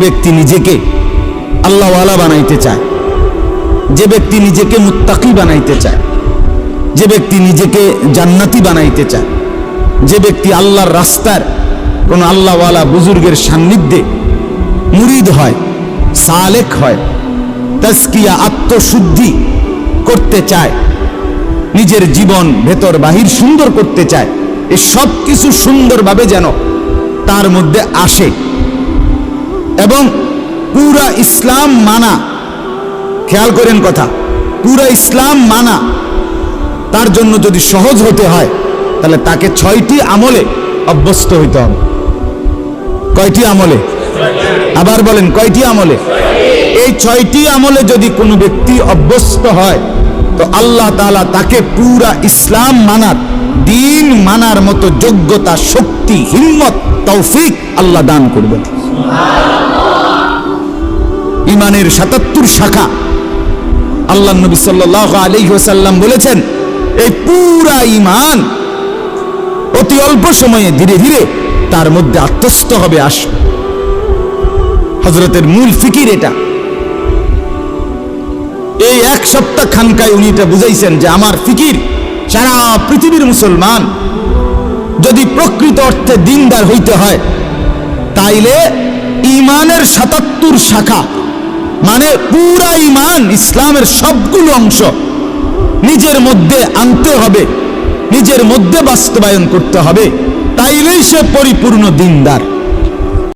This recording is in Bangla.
ব্যক্তি নিজেকে আল্লাহওয়ালা বানাইতে চায়, যে ব্যক্তি নিজেকে মুত্তাকি বানাইতে চায়, যে ব্যক্তি নিজেকে জান্নাতি বানাইতে চায়, যে ব্যক্তি আল্লাহর রাস্তার কোন আল্লাহওয়ালা বুজুর্গের সান্নিধ্যে মুরিদ হয়, সালেক হয়, তাজকিয়া আত্মশুদ্ধি করতে চায়, নিজের জীবন ভেতর বাহির সুন্দর করতে চায়, এই সব কিছু সুন্দরভাবে যেন তার মধ্যে আসে এবং পুরা ইসলাম মানা, খেয়াল করেন কথা, পুরা ইসলাম মানা তার জন্য যদি সহজ হতে হয় তাহলে তাকে 6টি আমলে অভ্যস্ত হইতে হবে। কয়টি আমলে? আবার বলেন, কয়টি আমলে? এই 6টি আমলে যদি কোনো ব্যক্তি অভ্যস্ত হয় তো আল্লাহ তাআলা তাকে পুরা ইসলাম মানার, দিন মানার মতো যোগ্যতা, শক্তি, হিম্মত, তৌফিক আল্লাহ দান করবেন। ইমানের 77 শাখা আল্লাহ নবী সাল্লাল্লাহু আলাইহি ওয়াসাল্লাম বলেছেন, এই পুরা ঈমান অতি অল্প সময়ে ধীরে ধীরে তার মধ্যে আত্মস্থ হবে, আসবে। হযরতের মূল ফিকির এটা। এই 1 সপ্তাহ খানকায় উনি এটা বুঝাইছেন যে আমার ফিকির সারা পৃথিবীর মুসলমান যদি প্রকৃত অর্থে দিনদার হইতে হয় তাইলে ঈমানের 77 শাখা মানে পুরা ঈমান, ইসলামের সবগুলো অংশ নিজের মধ্যে আনতে হবে, নিজের মধ্যে বাস্তবায়ন করতে হবে, তাইলেই সে পরিপূর্ণ দিনদার।